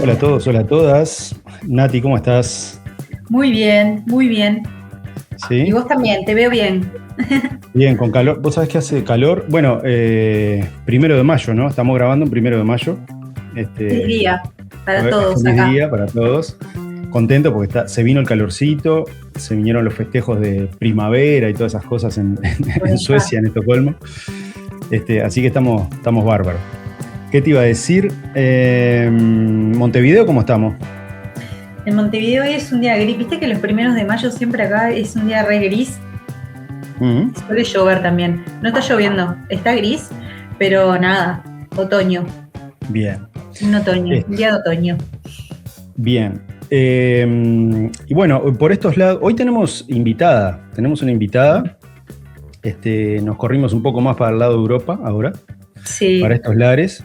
Hola a todos, hola a todas. Nati, ¿cómo estás? Muy bien, muy bien. ¿Sí? Y vos también, te veo bien. Bien, con calor. ¿Vos sabés que hace calor? Bueno, 1 de mayo, ¿no? Estamos grabando un 1 de mayo. Feliz día para todos feliz acá. día para todos. Contento porque se vino el calorcito, se vinieron los festejos de primavera y todas esas cosas en Suecia, en Estocolmo. Así que estamos bárbaros. ¿Qué te iba a decir? ¿Montevideo cómo estamos? En Montevideo hoy es un día gris. Viste que los 1 de mayo siempre acá es un día re gris. Suele llover también. No está lloviendo, está gris, pero nada, otoño. Bien. Un otoño, un día de otoño. Bien. Y bueno, por estos lados, hoy tenemos una invitada. Nos corrimos un poco más para el lado de Europa ahora, Sí. Para estos lares,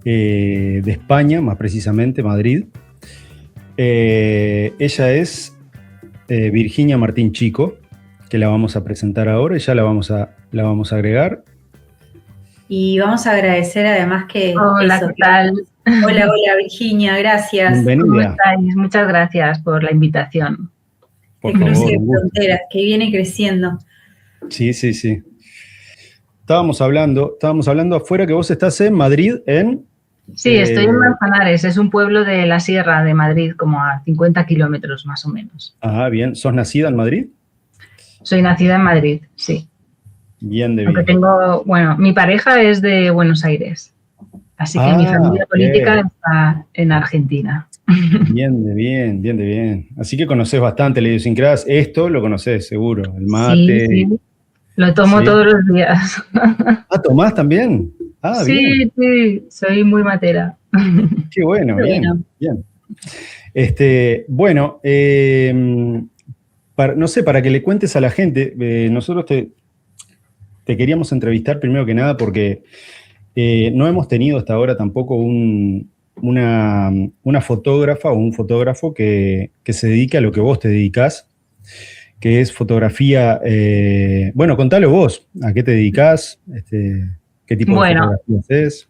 de España, más precisamente, Madrid. Ella es Virginia Martín Chico, que la vamos a presentar ahora y ya la vamos a agregar. Y vamos a agradecer además que... Hola, ¿qué tal? Hola, Virginia, gracias. Bienvenida. ¿Cómo estáis? Muchas gracias por la invitación. Por Que favor, cruce un gusto. fronteras, que viene creciendo. Sí. Estábamos hablando afuera que vos estás en Madrid, Sí, estoy en Manzanares, es un pueblo de la Sierra de Madrid, como a 50 kilómetros más o menos. Ah, bien. ¿Sos nacida en Madrid? Soy nacida en Madrid, sí. Bien de Aunque bien. mi pareja es de Buenos Aires, así que mi familia política está en Argentina. Bien de bien. Así que conocés bastante la idiosincrasia. Esto lo conocés seguro, el mate. Sí. Lo tomo todos los días. Ah, ¿tomás también? Ah, bien. Sí, soy muy matera. Qué bueno, bien. Bueno, no sé, para que le cuentes a la gente, nosotros te queríamos entrevistar primero que nada porque no hemos tenido hasta ahora tampoco una fotógrafa o un fotógrafo que se dedique a lo que vos te dedicás, que es fotografía. Bueno, contalo vos, ¿a qué te dedicás? ¿Qué tipo de fotografía haces?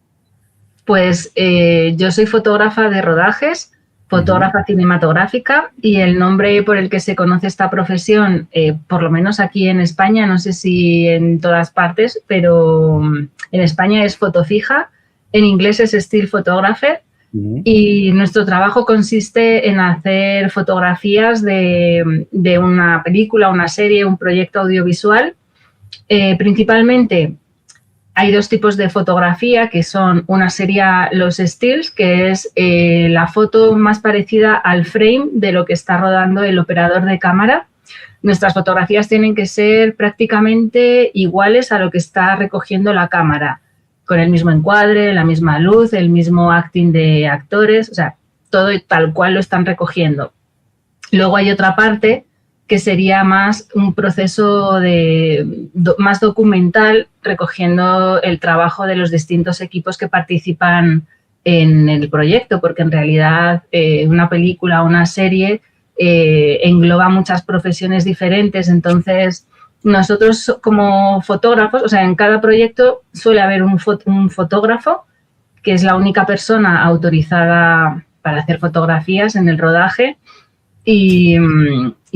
Pues yo soy fotógrafa de rodajes, fotógrafa cinematográfica, y el nombre por el que se conoce esta profesión, por lo menos aquí en España, no sé si en todas partes, pero en España es fotofija, en inglés es still photographer, y nuestro trabajo consiste en hacer fotografías de una película, una serie, un proyecto audiovisual. Principalmente hay dos tipos de fotografía, que son, una sería los stills, que es la foto más parecida al frame de lo que está rodando el operador de cámara. Nuestras fotografías tienen que ser prácticamente iguales a lo que está recogiendo la cámara, con el mismo encuadre, la misma luz, el mismo acting de actores, o sea, todo tal cual lo están recogiendo. Luego hay otra parte que sería más un proceso más documental, recogiendo el trabajo de los distintos equipos que participan en el proyecto, porque en realidad una película o una serie engloba muchas profesiones diferentes. Entonces, nosotros como fotógrafos, o sea, en cada proyecto suele haber un fotógrafo, que es la única persona autorizada para hacer fotografías en el rodaje. Y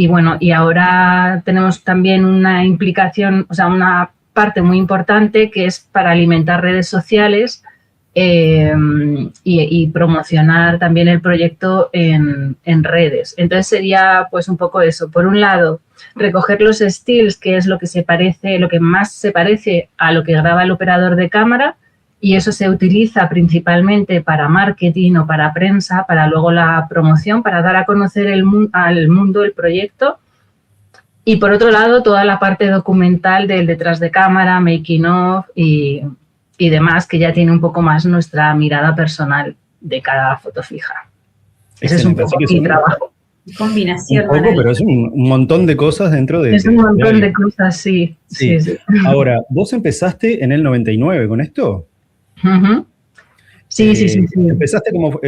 bueno, y ahora tenemos también una implicación, o sea, una parte muy importante que es para alimentar redes sociales y promocionar también el proyecto en redes. Entonces sería pues un poco eso. Por un lado, recoger los stills, que es lo que más se parece a lo que graba el operador de cámara, y eso se utiliza principalmente para marketing o para prensa, para luego la promoción, para dar a conocer al mundo el proyecto. Y por otro lado, toda la parte documental del detrás de cámara, making of y demás, que ya tiene un poco más nuestra mirada personal de cada foto fija. Ese es un poco mi trabajo. Combinación. Un poco, pero es un montón de cosas dentro de... Es un montón de cosas, sí. Ahora, ¿vos empezaste en el 99 con esto? Sí, sí. Empezaste como,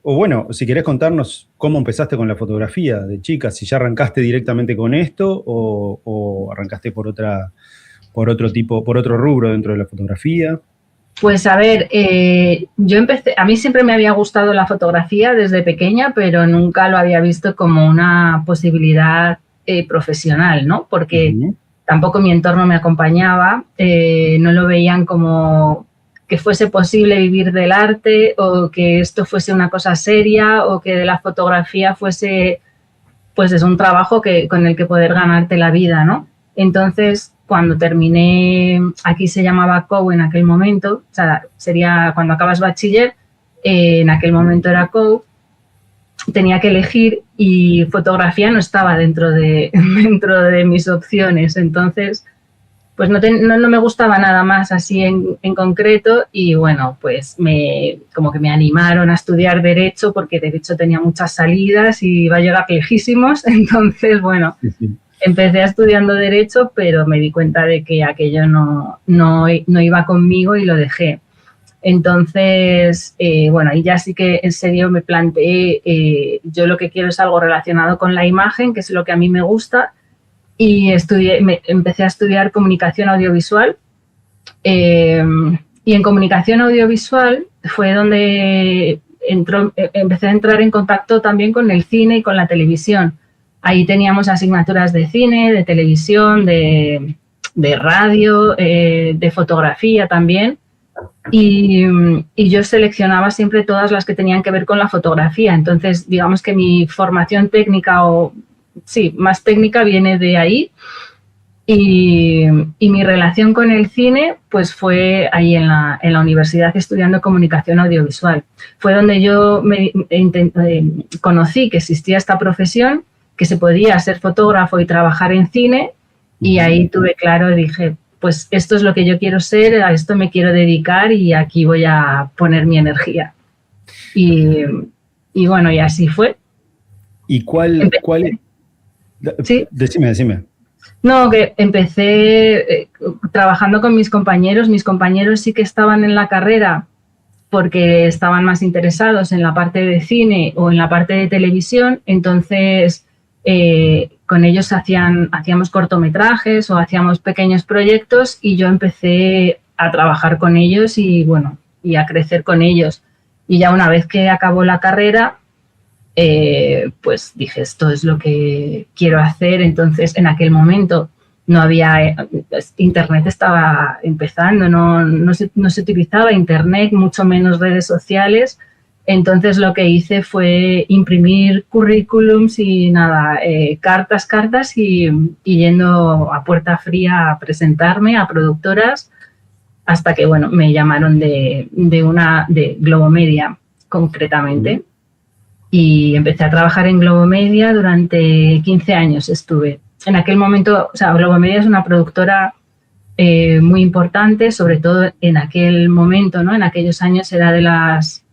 o bueno, si querés contarnos cómo empezaste con la fotografía de chica, si ya arrancaste directamente con esto o arrancaste por otro rubro dentro de la fotografía. Pues a ver, yo empecé, a mí siempre me había gustado la fotografía desde pequeña, pero nunca lo había visto como una posibilidad profesional, ¿no? Porque tampoco mi entorno me acompañaba, no lo veían como que fuese posible vivir del arte o que esto fuese una cosa seria o que de la fotografía fuese, pues es un trabajo con el que poder ganarte la vida, ¿no? Entonces, cuando terminé, aquí se llamaba COU en aquel momento, o sea, sería cuando acabas bachiller, en aquel momento era COU, tenía que elegir y fotografía no estaba dentro de mis opciones. Entonces, pues no me gustaba nada más así en concreto y bueno, pues como que me animaron a estudiar Derecho porque Derecho tenía muchas salidas y iba a llegar lejísimos. Entonces, bueno, empecé estudiando Derecho, pero me di cuenta de que aquello no iba conmigo y lo dejé. Entonces, bueno, ahí ya sí que en serio me planteé, yo lo que quiero es algo relacionado con la imagen, que es lo que a mí me gusta, y empecé a estudiar comunicación audiovisual. Y en comunicación audiovisual fue donde empecé a entrar en contacto también con el cine y con la televisión. Ahí teníamos asignaturas de cine, de televisión, de radio, de fotografía también. Y yo seleccionaba siempre todas las que tenían que ver con la fotografía. Entonces, digamos que mi formación técnica más técnica viene de ahí. Y mi relación con el cine, pues fue ahí en la universidad estudiando comunicación audiovisual. Fue donde yo conocí que existía esta profesión, que se podía ser fotógrafo y trabajar en cine, y ahí tuve claro, dije, pues esto es lo que yo quiero ser, a esto me quiero dedicar y aquí voy a poner mi energía. Y bueno, y así fue. ¿Y cuál? ¿Sí? Decime. No, que empecé trabajando con mis compañeros. Mis compañeros sí que estaban en la carrera porque estaban más interesados en la parte de cine o en la parte de televisión. Entonces, con ellos hacíamos cortometrajes o hacíamos pequeños proyectos y yo empecé a trabajar con ellos y, bueno, y a crecer con ellos. Y ya una vez que acabó la carrera, pues dije, esto es lo que quiero hacer. Entonces, en aquel momento no había, Internet estaba empezando, no se utilizaba Internet, mucho menos redes sociales. Entonces, lo que hice fue imprimir currículums y nada, cartas y yendo a puerta fría a presentarme a productoras hasta que, bueno, me llamaron de Globomedia, concretamente. Y empecé a trabajar en Globomedia durante 15 años estuve. En aquel momento, o sea, Globomedia es una productora muy importante, sobre todo en aquel momento, ¿no? En aquellos años era de las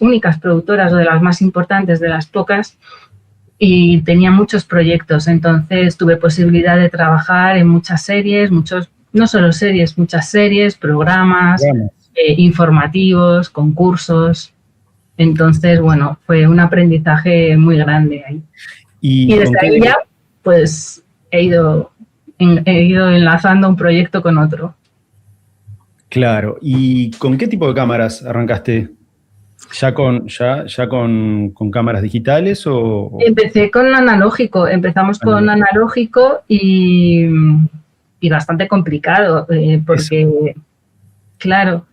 únicas productoras o de las más importantes, de las pocas, y tenía muchos proyectos. Entonces tuve posibilidad de trabajar en muchas series, no solo series, muchas series, programas, informativos, concursos. Entonces, bueno, fue un aprendizaje muy grande ahí. Y desde ahí ya, pues, he ido enlazando un proyecto con otro. Claro. ¿Y con qué tipo de cámaras arrancaste? ¿Ya con cámaras digitales o...? Empecé con analógico. Empezamos con analógico y bastante complicado porque, claro,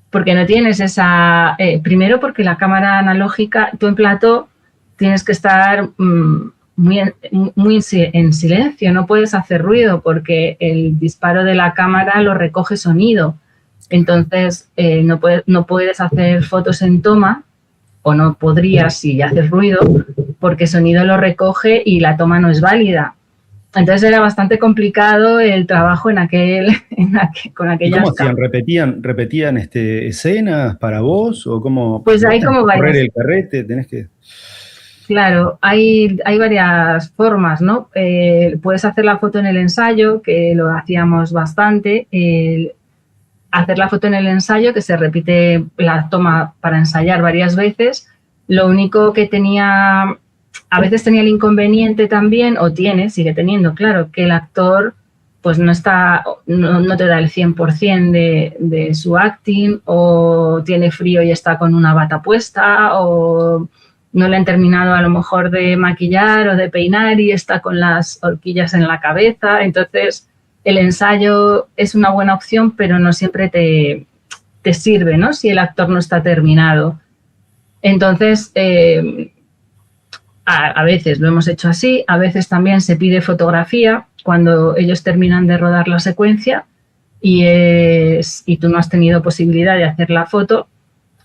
porque no tienes esa... primero porque la cámara analógica, tú en plató tienes que estar muy en silencio, no puedes hacer ruido porque el disparo de la cámara lo recoge sonido. Entonces no puedes hacer fotos en toma, o no podrías si haces ruido, porque sonido lo recoge y la toma no es válida. Entonces era bastante complicado el trabajo con aquellas ¿Cómo hacían? ¿Repetían escenas para vos? ¿O cómo? Pues hay como varias. ¿Correr el carrete? ¿Tenés que...? Claro, hay varias formas, ¿no? Puedes hacer la foto en el ensayo, que lo hacíamos bastante. hacer la foto en el ensayo, que se repite la toma para ensayar varias veces. Lo único que a veces tenía el inconveniente también, o sigue teniendo, claro, que el actor pues no te da el 100% de su acting, o tiene frío y está con una bata puesta, o no le han terminado a lo mejor de maquillar o de peinar y está con las horquillas en la cabeza. Entonces, el ensayo es una buena opción, pero no siempre te sirve, ¿no? Si el actor no está terminado. Entonces, a veces lo hemos hecho así, a veces también se pide fotografía cuando ellos terminan de rodar la secuencia y tú no has tenido posibilidad de hacer la foto,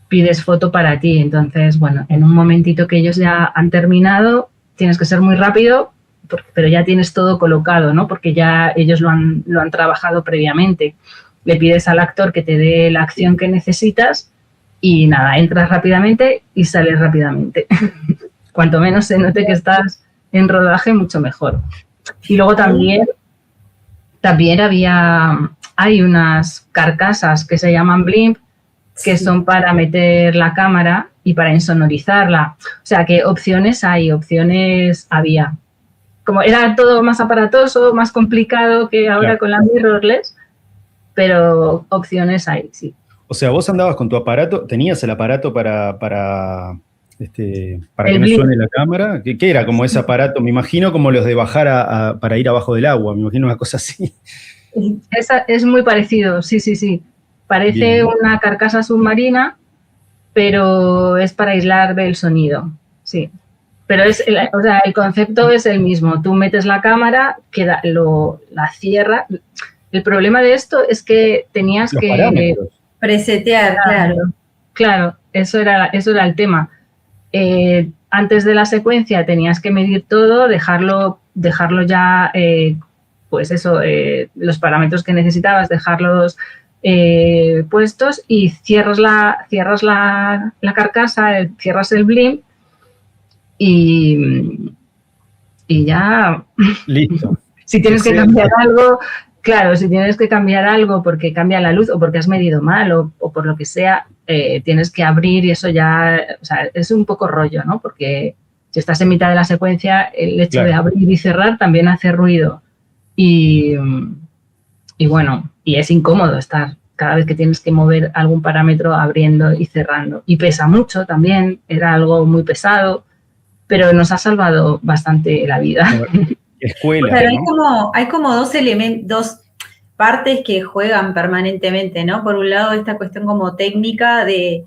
pides foto para ti. Entonces, bueno, en un momentito que ellos ya han terminado, tienes que ser muy rápido, pero ya tienes todo colocado, ¿no? Porque ya ellos lo han trabajado previamente. Le pides al actor que te dé la acción que necesitas y nada, entras rápidamente y sales rápidamente. Cuanto menos se note que estás en rodaje, mucho mejor. Y luego también hay unas carcasas que se llaman blimp, que son para meter la cámara y para insonorizarla. O sea, que opciones había. Como era todo más aparatoso, más complicado que ahora con la mirrorless, pero opciones hay, sí. O sea, vos andabas con tu aparato, tenías el aparato para que no blimp suene la cámara. ¿Qué era como ese aparato? Me imagino como los de bajar para ir abajo del agua, me imagino una cosa así. Es muy parecido, sí. Parece bien una carcasa submarina, pero es para aislar del sonido, sí. Pero el concepto es el mismo. Tú metes la cámara, la cierra. El problema de esto es que tenías que presetear, Claro, eso era el tema. Antes de la secuencia tenías que medir todo, dejarlo ya, los parámetros que necesitabas, dejarlos puestos y cierras la carcasa, cierras el blimp y ya. Listo. Si tienes que cambiar algo, claro, si tienes que cambiar algo porque cambia la luz o porque has medido mal o por lo que sea, tienes que abrir y eso ya, o sea, es un poco rollo, ¿no? Porque si estás en mitad de la secuencia, el hecho de abrir y cerrar también hace ruido. Y bueno, y es incómodo estar cada vez que tienes que mover algún parámetro abriendo y cerrando. Y pesa mucho también, era algo muy pesado, pero nos ha salvado bastante la vida. Escuela, pero ¿no? hay como dos partes que juegan permanentemente, ¿no? Por un lado, esta cuestión como técnica de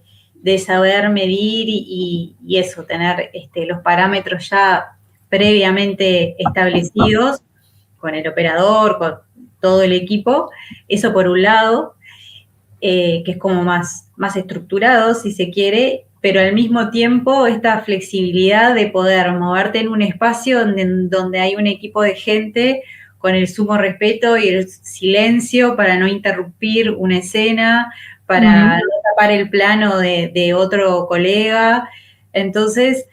saber medir y eso, tener los parámetros ya previamente establecidos con el operador, con todo el equipo. Eso por un lado, que es como más estructurado, si se quiere, pero al mismo tiempo esta flexibilidad de poder moverte en un espacio donde hay un equipo de gente con el sumo respeto y el silencio para no interrumpir una escena, para no tapar el plano de otro colega. Entonces,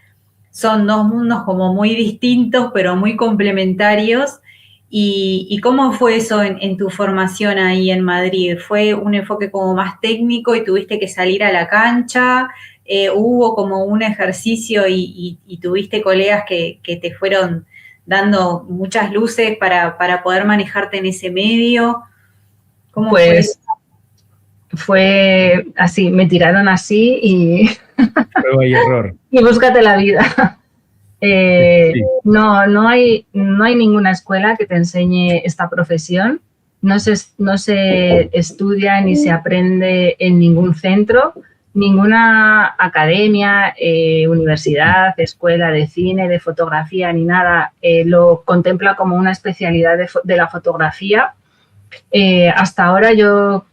son dos mundos como muy distintos, pero muy complementarios. ¿Y cómo fue eso en tu formación ahí en Madrid? ¿Fue un enfoque como más técnico y tuviste que salir a la cancha? ¿Hubo como un ejercicio y tuviste colegas que te fueron dando muchas luces para poder manejarte en ese medio? ¿Cómo pues fue así, me tiraron así y prueba y error. Y búscate la vida. Sí. No hay ninguna escuela que te enseñe esta profesión. No se estudia ni se aprende en ningún centro. Ninguna academia, universidad, escuela de cine, de fotografía, ni nada lo contempla como una especialidad de la fotografía. Hasta ahora yo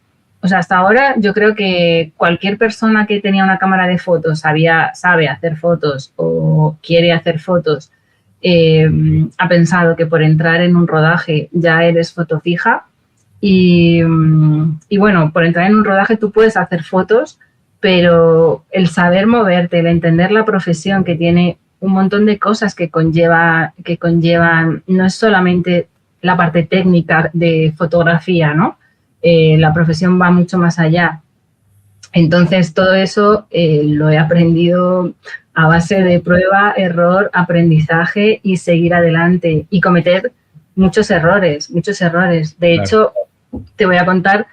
creo que cualquier persona que tenía una cámara de fotos, sabe hacer fotos o quiere hacer fotos, ha pensado que por entrar en un rodaje ya eres fotofija. Y bueno, por entrar en un rodaje tú puedes hacer fotos, pero el saber moverte, el entender la profesión, que tiene un montón de cosas que conllevan, no es solamente la parte técnica de fotografía, ¿no? la profesión va mucho más allá. Entonces, todo eso lo he aprendido a base de prueba, error, aprendizaje y seguir adelante y cometer muchos errores, muchos errores. De hecho, te voy a contar,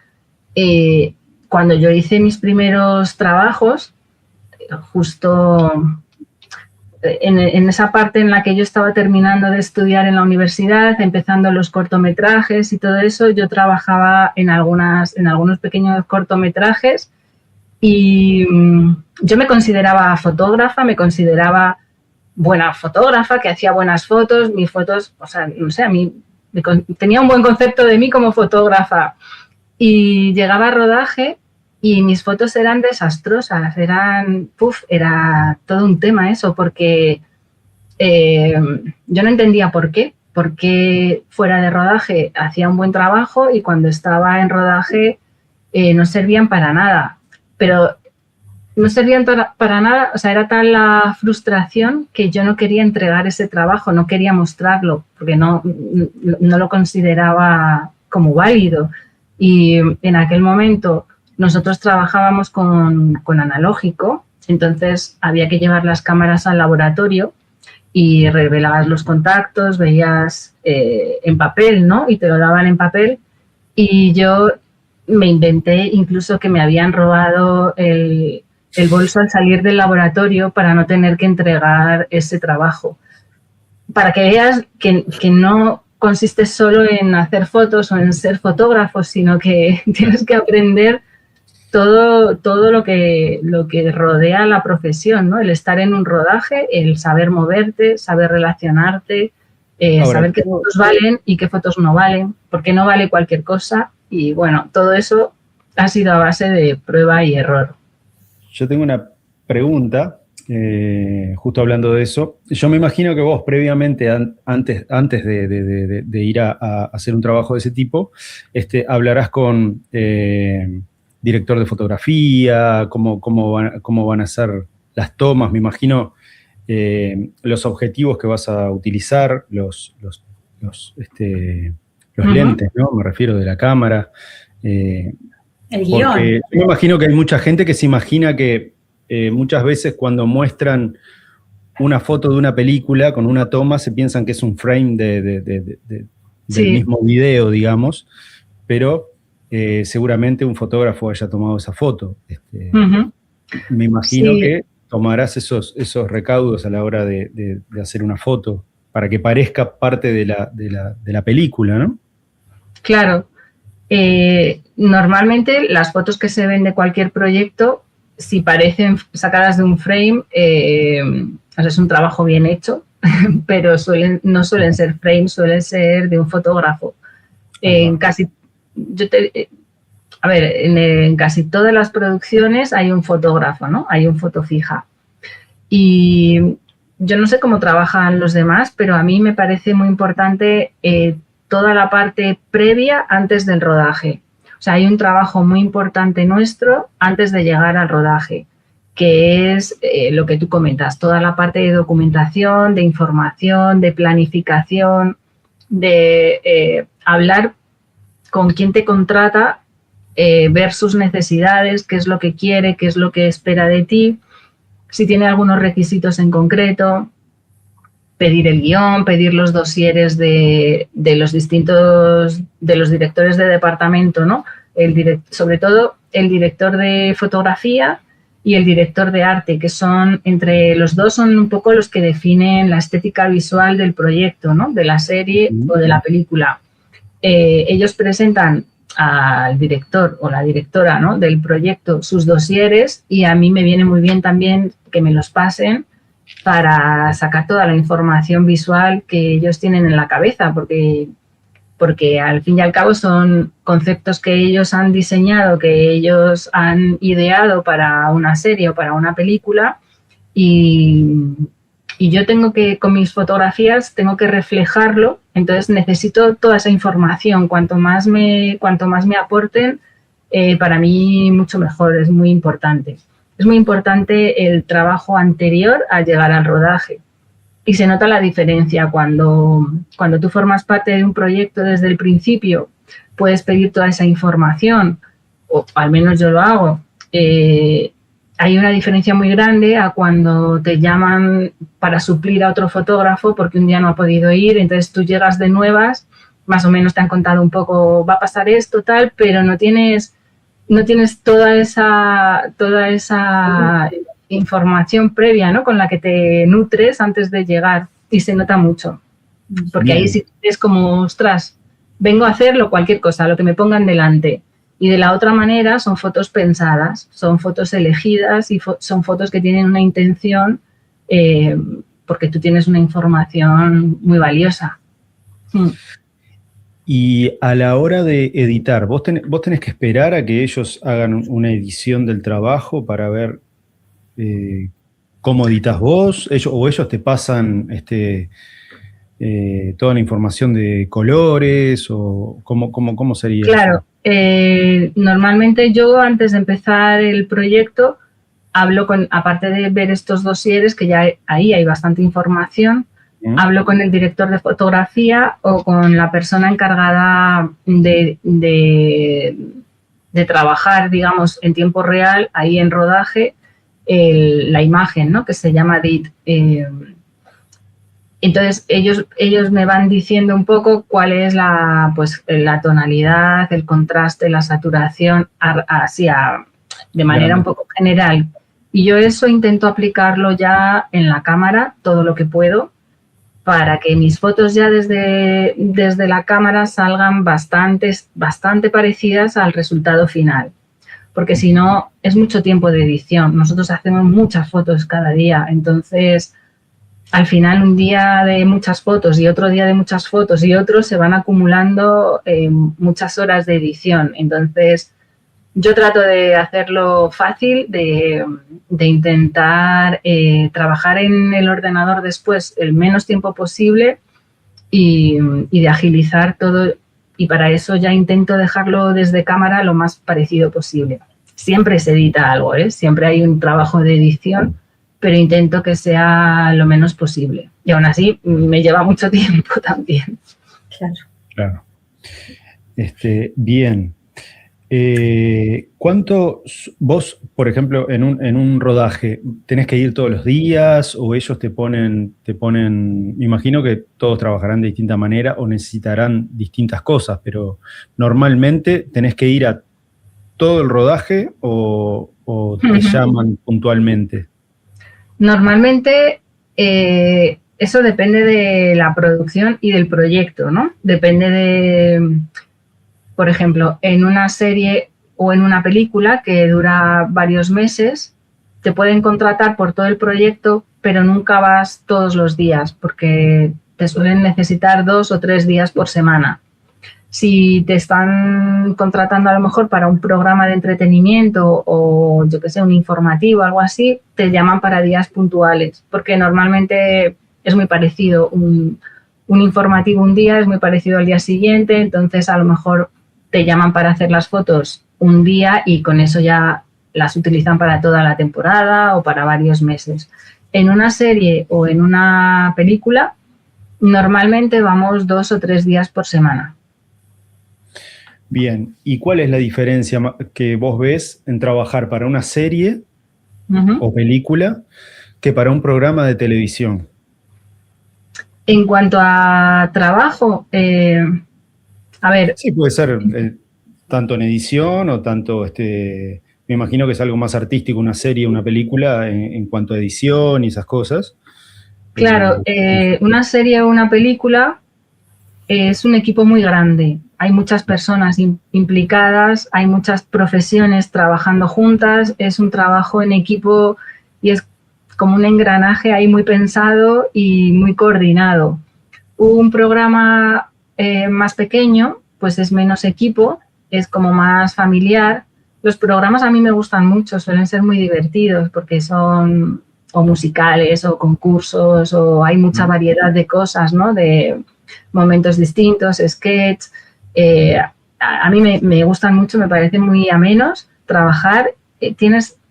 cuando yo hice mis primeros trabajos, justo en esa parte en la que yo estaba terminando de estudiar en la universidad, empezando los cortometrajes y todo eso, yo trabajaba en algunos pequeños cortometrajes y yo me consideraba fotógrafa, me consideraba buena fotógrafa, que hacía buenas fotos, mis fotos, o sea, no sé, a mí tenía un buen concepto de mí como fotógrafa y llegaba a rodaje y mis fotos eran desastrosas, era todo un tema eso, porque yo no entendía por qué fuera de rodaje hacía un buen trabajo y cuando estaba en rodaje no servían para nada, pero no servían para nada, o sea, era tal la frustración que yo no quería entregar ese trabajo, no quería mostrarlo, porque no lo consideraba como válido. Y en aquel momento nosotros trabajábamos con analógico, entonces había que llevar las cámaras al laboratorio y revelabas los contactos, veías en papel, ¿no? Y te lo daban en papel y yo me inventé incluso que me habían robado el bolso al salir del laboratorio para no tener que entregar ese trabajo. Para que veas que no consiste solo en hacer fotos o en ser fotógrafo, sino que tienes que aprender todo lo que rodea la profesión, ¿no? El estar en un rodaje, el saber moverte, saber relacionarte, saber qué fotos valen y qué fotos no valen, porque no vale cualquier cosa. Y bueno, todo eso ha sido a base de prueba y error. Yo tengo una pregunta, justo hablando de eso. Yo me imagino que vos previamente, antes de ir a hacer un trabajo de ese tipo, hablarás con director de fotografía, cómo van a ser las tomas, me imagino los objetivos que vas a utilizar, los lentes, ¿no? Me refiero de la cámara. El guión. Porque yo me imagino que hay mucha gente que se imagina que muchas veces cuando muestran una foto de una película con una toma se piensan que es un frame del mismo video, digamos, pero seguramente un fotógrafo haya tomado esa foto. Me imagino que tomarás esos recaudos a la hora de hacer una foto para que parezca parte de la película, ¿no? Claro. Normalmente las fotos que se ven de cualquier proyecto, si parecen sacadas de un frame, es un trabajo bien hecho, pero no suelen ser frames, suelen ser de un fotógrafo. En casi todas las producciones hay un fotógrafo, ¿no? Hay un foto fija. Y yo no sé cómo trabajan los demás, pero a mí me parece muy importante toda la parte previa antes del rodaje. O sea, hay un trabajo muy importante nuestro antes de llegar al rodaje, que es lo que tú comentas, toda la parte de documentación, de información, de planificación, de hablar con quién te contrata, ver sus necesidades, qué es lo que quiere, qué es lo que espera de ti, si tiene algunos requisitos en concreto, pedir el guión, pedir los dosieres de los directores de departamento, ¿no? Sobre todo el director de fotografía y el director de arte, que son, entre los dos, son un poco los que definen la estética visual del proyecto, ¿no? De la serie o de la película. Ellos presentan al director o la directora, ¿no? Del proyecto sus dosieres y a mí me viene muy bien también que me los pasen para sacar toda la información visual que ellos tienen en la cabeza, porque al fin y al cabo son conceptos que ellos han diseñado, que ellos han ideado para una serie o para una película y yo tengo que, con mis fotografías, tengo que reflejarlo, entonces necesito toda esa información, cuanto más me aporten, para mí mucho mejor, es muy importante. Es muy importante el trabajo anterior a llegar al rodaje y se nota la diferencia cuando tú formas parte de un proyecto desde el principio, puedes pedir toda esa información, o al menos yo lo hago. Hay una diferencia muy grande a cuando te llaman para suplir a otro fotógrafo porque un día no ha podido ir, entonces tú llegas de nuevas, más o menos te han contado un poco, va a pasar esto, tal, pero no tienes toda esa información previa, ¿no? Con la que te nutres antes de llegar, y se nota mucho. Porque ahí sí es como, ostras, vengo a hacerlo, cualquier cosa, lo que me pongan delante. Y de la otra manera son fotos pensadas, son fotos elegidas y son fotos que tienen una intención porque tú tienes una información muy valiosa. Y a la hora de editar, ¿vos tenés que esperar a que ellos hagan una edición del trabajo para ver cómo editas vos? ¿Ellos te pasan toda la información de colores? ¿O cómo sería Claro, normalmente yo antes de empezar el proyecto hablo aparte de ver estos dosieres, que ya ahí hay bastante información, hablo con el director de fotografía o con la persona encargada de trabajar, digamos, en tiempo real, ahí en rodaje, la imagen, ¿no? Que se llama DIT. Entonces, ellos me van diciendo un poco cuál es la tonalidad, el contraste, la saturación, así de manera un poco general. Y yo eso intento aplicarlo ya en la cámara, todo lo que puedo, para que mis fotos ya desde la cámara salgan bastante parecidas al resultado final. Porque si no, es mucho tiempo de edición. Nosotros hacemos muchas fotos cada día, entonces al final un día de muchas fotos y otro día de muchas fotos y otro se van acumulando muchas horas de edición. Entonces yo trato de hacerlo fácil, de intentar trabajar en el ordenador después el menos tiempo posible y de agilizar todo. Y para eso ya intento dejarlo desde cámara lo más parecido posible. Siempre se edita algo, siempre hay un trabajo de edición, pero intento que sea lo menos posible. Y aún así me lleva mucho tiempo también. Claro. Bien. ¿Cuánto vos, por ejemplo, en un rodaje, tenés que ir todos los días o ellos te ponen, me imagino que todos trabajarán de distinta manera o necesitarán distintas cosas, pero normalmente tenés que ir a todo el rodaje o te llaman puntualmente? Normalmente eso depende de la producción y del proyecto, ¿no? Depende de, por ejemplo, en una serie o en una película que dura varios meses, te pueden contratar por todo el proyecto, pero nunca vas todos los días porque te suelen necesitar 2 o 3 días por semana. Si te están contratando a lo mejor para un programa de entretenimiento o yo que sé, un informativo o algo así, te llaman para días puntuales, porque normalmente es muy parecido. Un informativo un día es muy parecido al día siguiente, entonces a lo mejor te llaman para hacer las fotos un día y con eso ya las utilizan para toda la temporada o para varios meses. En una serie o en una película, normalmente vamos 2 o 3 días por semana. Bien, ¿y cuál es la diferencia que vos ves en trabajar para una serie o película que para un programa de televisión? En cuanto a trabajo, a ver... Sí, puede ser tanto en edición o tanto, me imagino que es algo más artístico una serie, una película en cuanto a edición y esas cosas. Claro, una serie o una película es un equipo muy grande. Hay muchas personas implicadas, hay muchas profesiones trabajando juntas, es un trabajo en equipo y es como un engranaje ahí muy pensado y muy coordinado. Un programa más pequeño, pues es menos equipo, es como más familiar. Los programas a mí me gustan mucho, suelen ser muy divertidos porque son o musicales o concursos o hay mucha variedad de cosas, ¿no? De momentos distintos, sketch. A mí me gustan mucho, me parecen muy amenos trabajar.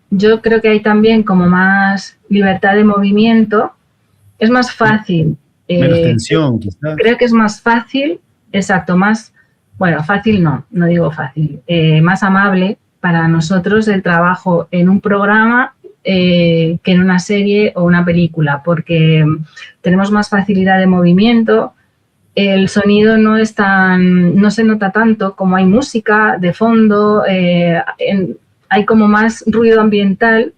Yo creo que hay también como más libertad de movimiento. Es más fácil. Menos tensión, quizás. Creo que es más fácil, exacto, más bueno, fácil no digo fácil, más amable para nosotros el trabajo en un programa que en una serie o una película, porque tenemos más facilidad de movimiento, el sonido no se nota tanto, como hay música de fondo, hay como más ruido ambiental,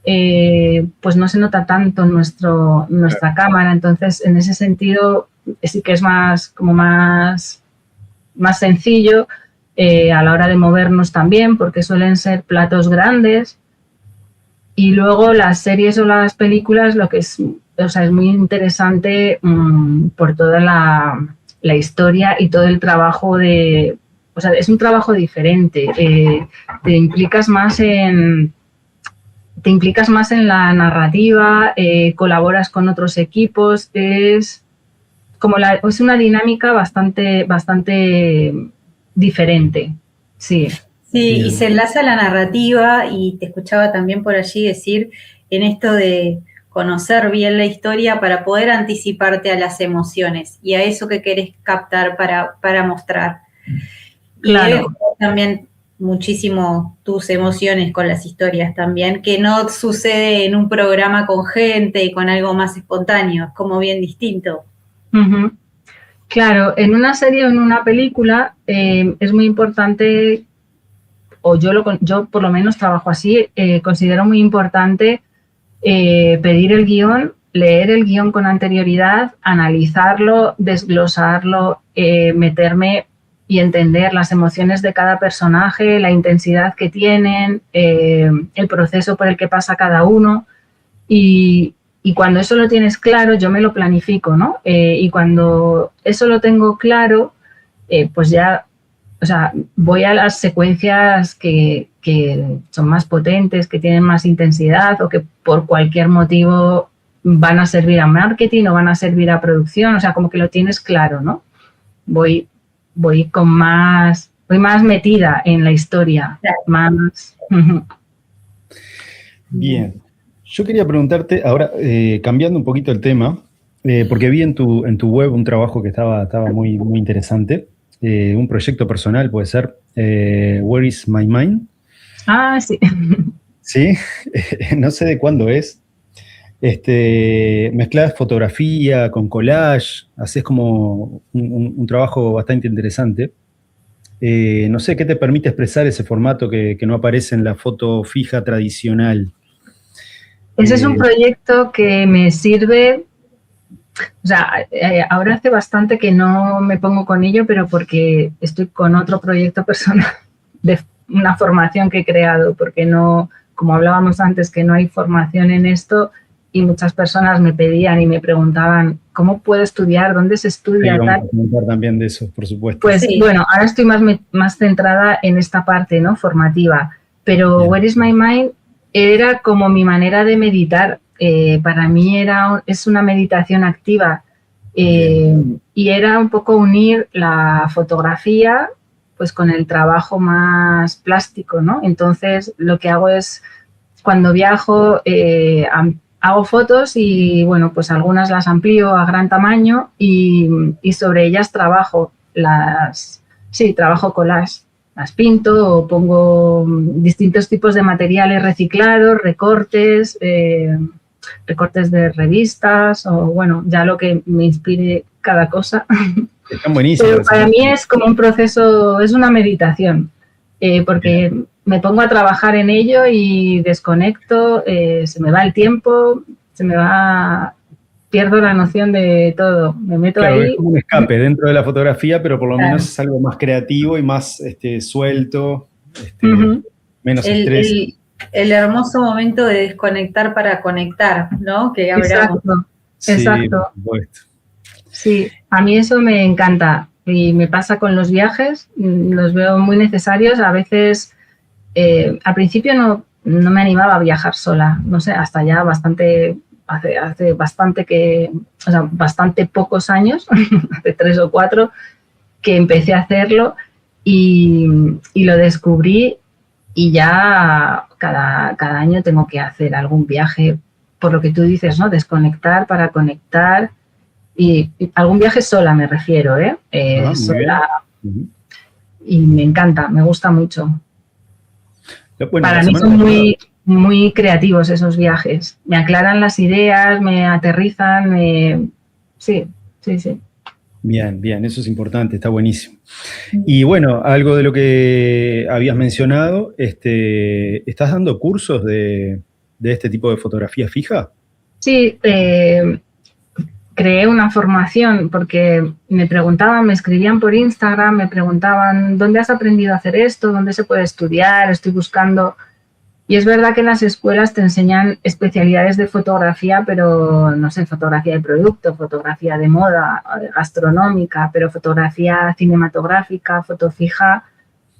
pues no se nota tanto en nuestra cámara, entonces en ese sentido sí que es más sencillo a la hora de movernos también, porque suelen ser platos grandes. Y luego las series o las películas, lo que es muy interesante por toda la historia y todo el trabajo es un trabajo diferente. Te implicas más en la narrativa, colaboras con otros equipos, es una dinámica bastante diferente, sí. Sí, y se enlaza a la narrativa, y te escuchaba también por allí decir en esto de conocer bien la historia para poder anticiparte a las emociones y a eso que querés captar para mostrar. Claro. Y debe jugar también muchísimo tus emociones con las historias también, que no sucede en un programa con gente y con algo más espontáneo, es como bien distinto. Uh-huh. Claro, en una serie o en una película es muy importante, o yo por lo menos trabajo así, considero muy importante pedir el guión, leer el guión con anterioridad, analizarlo, desglosarlo, meterme y entender las emociones de cada personaje, la intensidad que tienen, el proceso por el que pasa cada uno. Y cuando eso lo tienes claro, yo me lo planifico, ¿no? Y cuando eso lo tengo claro, pues ya, voy a las secuencias que son más potentes, que tienen más intensidad o que por cualquier motivo van a servir a marketing o van a servir a producción, como que lo tienes claro, ¿no? Voy más metida en la historia, más... Bien. Yo quería preguntarte, ahora cambiando un poquito el tema, porque vi en tu web un trabajo que estaba muy, muy interesante, un proyecto personal, puede ser, Where is My Mind? Ah, sí. Sí, no sé de cuándo es. Mezclas fotografía con collage, haces como un trabajo bastante interesante. No sé qué te permite expresar ese formato que no aparece en la foto fija tradicional. Ese es un proyecto que me sirve, ahora hace bastante que no me pongo con ello, pero porque estoy con otro proyecto personal de una formación que he creado, porque no, como hablábamos antes, que no hay formación en esto y muchas personas me pedían y me preguntaban, ¿cómo puedo estudiar? ¿Dónde se estudia? Sí, vamos a comentar también de eso, por supuesto. Pues sí. Bueno, ahora estoy más centrada en esta parte, ¿no? Formativa, pero bien. Where is My Mind era como mi manera de meditar. Para mí es una meditación activa y era un poco unir la fotografía pues con el trabajo más plástico, ¿no? Entonces lo que hago es, cuando viajo, hago fotos y, bueno, pues algunas las amplío a gran tamaño y sobre ellas trabajo collage. Las pinto o pongo distintos tipos de materiales reciclados, recortes de revistas o, bueno, ya lo que me inspire cada cosa. Están buenísimos. Pero para mí es como un proceso, es una meditación, porque me pongo a trabajar en ello y desconecto, se me va el tiempo, pierdo la noción de todo, me meto ahí. Es como un escape dentro de la fotografía, pero por lo menos es algo más creativo y más suelto, menos estrés. El hermoso momento de desconectar para conectar, ¿no? Que exacto. Sí, por supuesto. Sí, a mí eso me encanta y me pasa con los viajes, los veo muy necesarios. A veces, al principio no me animaba a viajar sola, no sé, hasta ya hace bastante pocos años, hace 3 o 4, que empecé a hacerlo y lo descubrí y ya cada año tengo que hacer algún viaje, por lo que tú dices, ¿no? Desconectar para conectar y algún viaje sola me refiero, sola. y me encanta, me gusta mucho. Bueno, para mí son muy creativos esos viajes. Me aclaran las ideas, me aterrizan, sí. Bien, bien, eso es importante, está buenísimo. Y bueno, algo de lo que habías mencionado, ¿estás dando cursos de este tipo de fotografía fija? Sí, creé una formación porque me escribían por Instagram, me preguntaban, ¿dónde has aprendido a hacer esto? ¿Dónde se puede estudiar? Estoy buscando. Y es verdad que en las escuelas te enseñan especialidades de fotografía, pero no sé, fotografía de producto, fotografía de moda, gastronómica, pero fotografía cinematográfica, foto fija,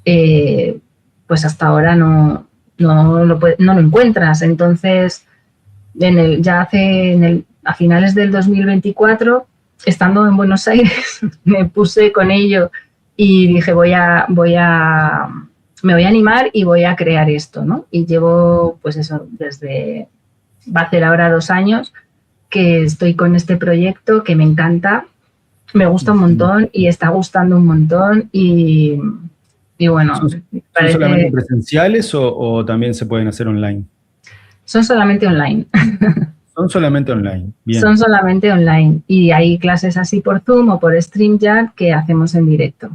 pues hasta ahora no lo encuentras. Entonces, a finales del 2024, estando en Buenos Aires, me puse con ello y dije, me voy a animar y voy a crear esto, ¿no? Y llevo, pues eso, va a ser ahora 2 años que estoy con este proyecto que me encanta, me gusta un montón y está gustando un montón y bueno. ¿Son solamente presenciales o también se pueden hacer online? Son solamente online. Son solamente online, bien. Son solamente online y hay clases así por Zoom o por StreamYard que hacemos en directo.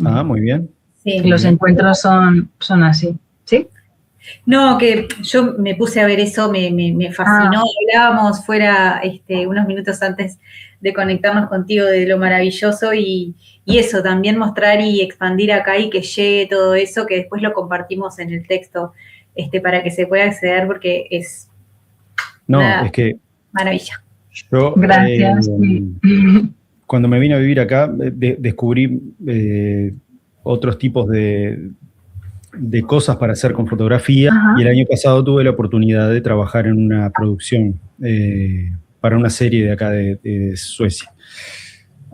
Ah, muy bien. Sí, los encuentros son así, ¿sí? No, que yo me puse a ver eso, me fascinó. Hablábamos fuera unos minutos antes de conectarnos contigo de lo maravilloso y eso, también mostrar y expandir acá y que llegue todo eso, que después lo compartimos en el texto para que se pueda acceder porque es es que maravilla. Yo, gracias. Cuando me vine a vivir acá, descubrí otros tipos de cosas para hacer con fotografía. Ajá. Y el año pasado tuve la oportunidad de trabajar en una producción para una serie de acá de Suecia,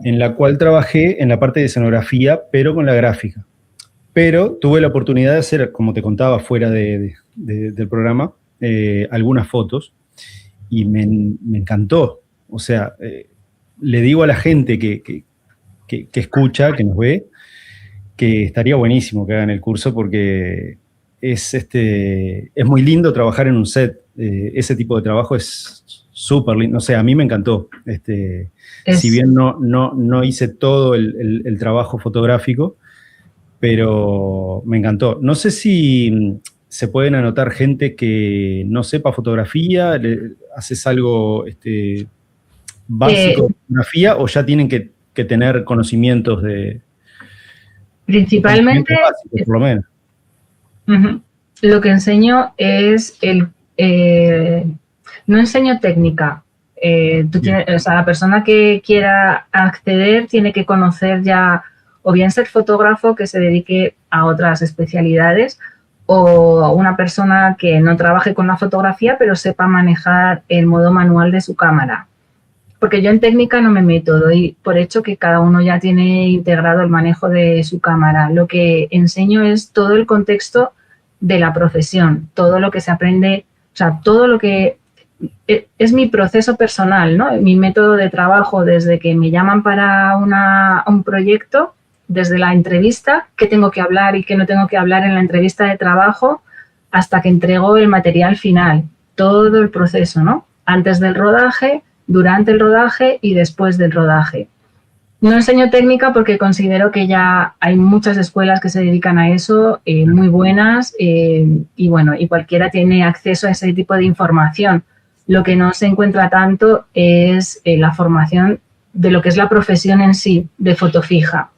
en la cual trabajé en la parte de escenografía, pero con la gráfica. Pero tuve la oportunidad de hacer, como te contaba fuera del programa, algunas fotos y me encantó. O sea, le digo a la gente que escucha, que nos ve, que estaría buenísimo que hagan el curso porque es muy lindo trabajar en un set. Ese tipo de trabajo es súper lindo. O sea, a mí me encantó. Si bien no hice todo el trabajo fotográfico, pero me encantó. No sé si se pueden anotar gente que no sepa fotografía, haces algo básico de fotografía o ya tienen que tener conocimientos de... Principalmente, básicos, por lo menos. Lo que enseño es no enseño técnica. O sea, la persona que quiera acceder tiene que conocer ya, o bien ser fotógrafo que se dedique a otras especialidades, o una persona que no trabaje con la fotografía, pero sepa manejar el modo manual de su cámara. Porque yo en técnica no me meto, doy por hecho que cada uno ya tiene integrado el manejo de su cámara. Lo que enseño es todo el contexto de la profesión, todo lo que se aprende, o sea, todo lo que es mi proceso personal, ¿no? Mi método de trabajo desde que me llaman para un proyecto, desde la entrevista, qué tengo que hablar y qué no tengo que hablar en la entrevista de trabajo, hasta que entrego el material final, todo el proceso, ¿no? Antes del rodaje, durante el rodaje y después del rodaje. No enseño técnica porque considero que ya hay muchas escuelas que se dedican a eso, muy buenas, y bueno, y cualquiera tiene acceso a ese tipo de información. Lo que no se encuentra tanto es la formación de lo que es la profesión en sí, de foto fija.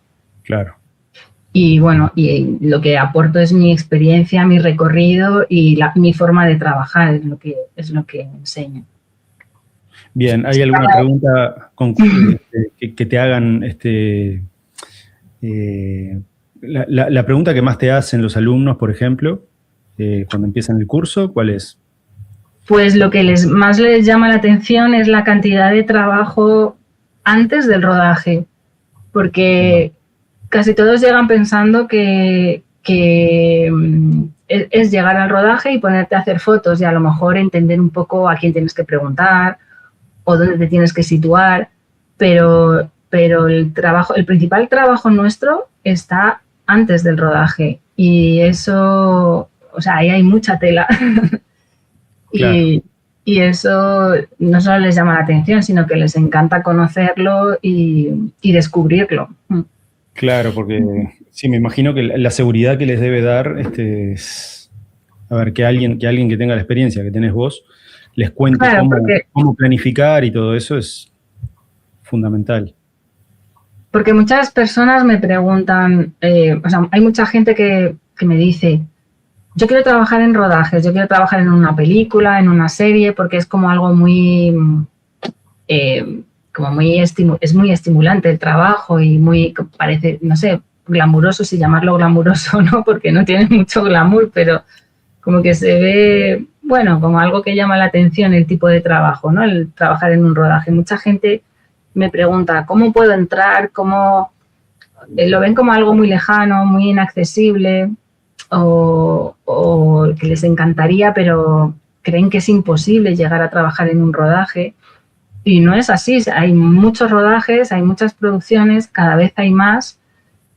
Claro. Y bueno, y lo que aporto es mi experiencia, mi recorrido y mi forma de trabajar, es lo que enseño. Bien, ¿hay alguna pregunta que te hagan? La pregunta que más te hacen los alumnos, por ejemplo, cuando empiezan el curso, ¿cuál es? Pues lo que más les llama la atención es la cantidad de trabajo antes del rodaje, porque casi todos llegan pensando que es llegar al rodaje y ponerte a hacer fotos y a lo mejor entender un poco a quién tienes que preguntar o dónde te tienes que situar, pero el principal trabajo nuestro está antes del rodaje. Y eso, o sea, ahí hay mucha tela. Claro. Y eso no solo les llama la atención, sino que les encanta conocerlo y descubrirlo. Claro, porque sí, me imagino que la seguridad que les debe dar es, a ver, que alguien que tenga la experiencia que tenés vos, les cuente Claro, cómo planificar y todo eso es fundamental. porque muchas personas me preguntan, o sea, hay mucha gente que me dice, yo quiero trabajar en rodajes, yo quiero trabajar en una película, en una serie, porque es como algo muy, es muy estimulante el trabajo y muy, parece, no sé, glamuroso, si llamarlo glamuroso, ¿no? Porque no tiene mucho glamour, pero como que se ve, bueno, como algo que llama la atención el tipo de trabajo, ¿no? El trabajar en un rodaje. Mucha gente me pregunta, ¿cómo puedo entrar? ¿Cómo lo ven como algo muy lejano, muy inaccesible? O que les encantaría, pero creen que es imposible llegar a trabajar en un rodaje. Y no es así. Hay muchos rodajes, hay muchas producciones, cada vez hay más.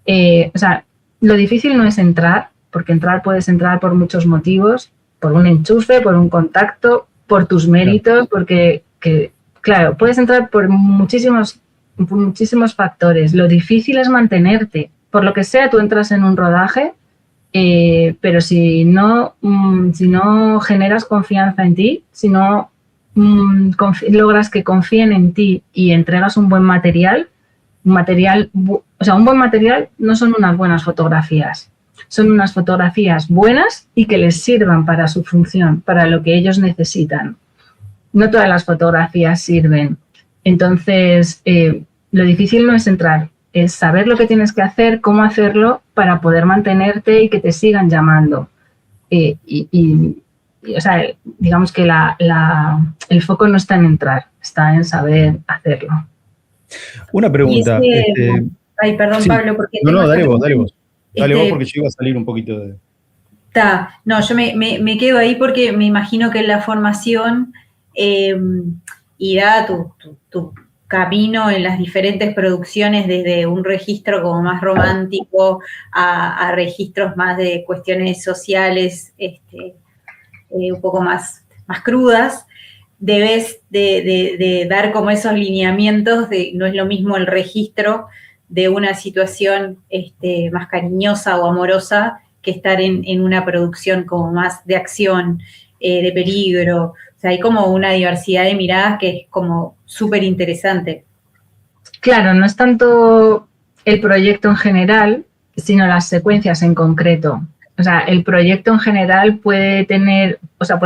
O sea, lo difícil no es entrar, porque puedes entrar por muchos motivos, por un enchufe, por un contacto, por tus méritos, porque, claro, puedes entrar por muchísimos factores. Lo difícil es mantenerte. Por lo que sea, tú entras en un rodaje, pero si no generas confianza en ti, si no logras que confíen en ti y entregas un buen material, un buen material no son unas buenas fotografías, son unas fotografías buenas y que les sirvan para su función, para lo que ellos necesitan. No todas las fotografías sirven. Entonces, lo difícil no es entrar, es saber lo que tienes que hacer, cómo hacerlo para poder mantenerte y que te sigan llamando. O sea, digamos que el foco no está en entrar, está en saber hacerlo. Una pregunta. Ay, perdón, sí. Pablo, porque... No, dale vos. Dale vos porque yo iba a salir un poquito de... No, yo me quedo ahí porque me imagino que en la formación irá tu camino en las diferentes producciones, desde un registro como más romántico a registros más de cuestiones sociales, un poco más crudas. Debes de dar como esos lineamientos de no es lo mismo el registro de una situación más cariñosa o amorosa que estar en una producción como más de acción, de peligro. O sea, hay como una diversidad de miradas que es como súper interesante. Claro, no es tanto el proyecto en general, sino las secuencias en concreto. O sea, el proyecto en general puede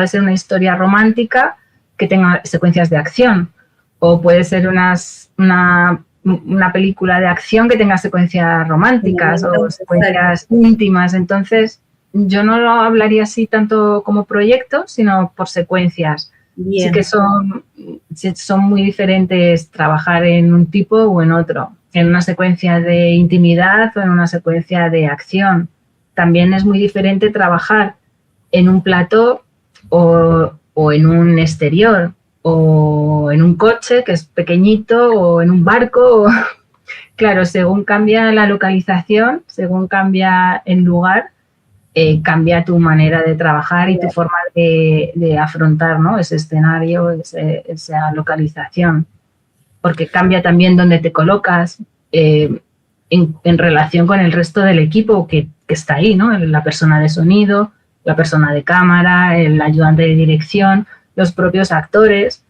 ser una historia romántica que tenga secuencias de acción, o puede ser una película de acción que tenga secuencias románticas o secuencias íntimas. Entonces, yo no lo hablaría así tanto como proyecto, sino por secuencias. Bien. Sí que son muy diferentes trabajar en un tipo o en otro, en una secuencia de intimidad o en una secuencia de acción. También es muy diferente trabajar en un plató o en un exterior, o en un coche que es pequeñito, o en un barco. Claro, según cambia la localización, según cambia el lugar, cambia tu manera de trabajar y tu forma de afrontar, ¿no? Ese escenario, esa localización. Porque cambia también dónde te colocas en relación con el resto del equipo que está ahí, ¿no? La persona de sonido, la persona de cámara, el ayudante de dirección, los propios actores,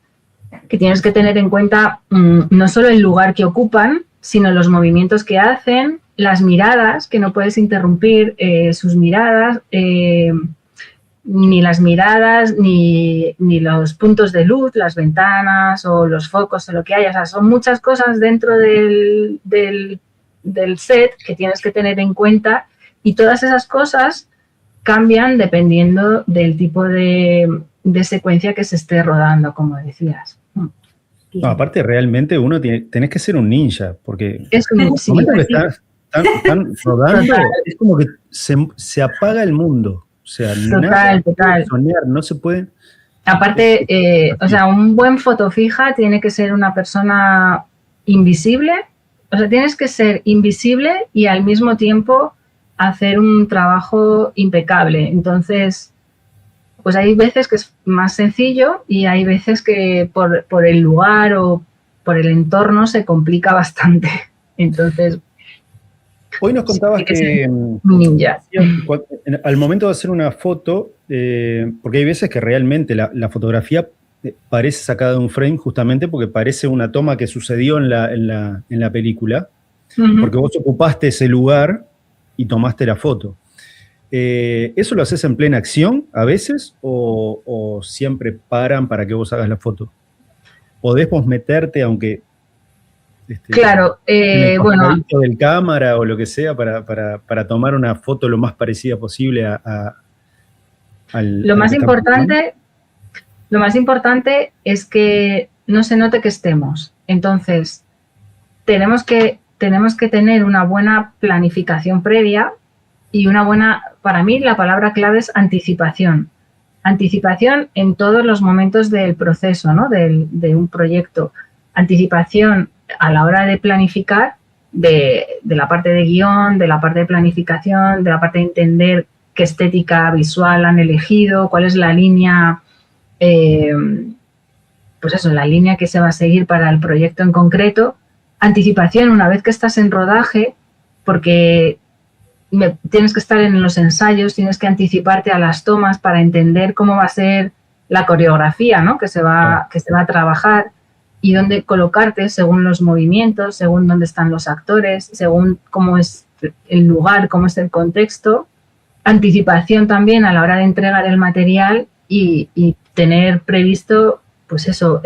que tienes que tener en cuenta no solo el lugar que ocupan, sino los movimientos que hacen, las miradas, que no puedes interrumpir sus miradas, ni las miradas, ni los puntos de luz, las ventanas o los focos o lo que haya. O sea, son muchas cosas dentro del set que tienes que tener en cuenta, y todas esas cosas cambian dependiendo del tipo de secuencia que se esté rodando, como decías. No, aparte, realmente tenés que ser un ninja, porque es en el momento que están rodando, es como que se apaga el mundo. O sea, total. Soñar, no se puede. Aparte, o sea, un buen fotofija tiene que ser una persona invisible. O sea, tienes que ser invisible y al mismo tiempo hacer un trabajo impecable. Entonces, pues hay veces que es más sencillo y hay veces que por el lugar o por el entorno se complica bastante. Entonces, hoy nos contabas que ninja. al momento de hacer una foto, porque hay veces que realmente la fotografía parece sacada de un frame justamente porque parece una toma que sucedió en la película, porque vos ocupaste ese lugar y tomaste la foto. ¿Eso lo haces en plena acción a veces o siempre paran para que vos hagas la foto? ¿Podés vos meterte, aunque claro, en el bueno, del cámara o lo que sea, para tomar una foto lo más parecida posible al lo más importante es que no se note que estemos. Entonces, tenemos que tener una buena planificación previa y una buena, para mí la palabra clave es anticipación. Anticipación en todos los momentos del proceso, ¿no? de un proyecto. Anticipación a la hora de planificar, de la parte de guión, de la parte de planificación, de la parte de entender qué estética visual han elegido, cuál es la línea, pues eso, la línea que se va a seguir para el proyecto en concreto. Anticipación una vez que estás en rodaje, porque tienes que estar en los ensayos, tienes que anticiparte a las tomas para entender cómo va a ser la coreografía, ¿no? que se va a trabajar y dónde colocarte según los movimientos, según dónde están los actores, según cómo es el lugar, cómo es el contexto. Anticipación también a la hora de entregar el material y tener previsto, pues eso,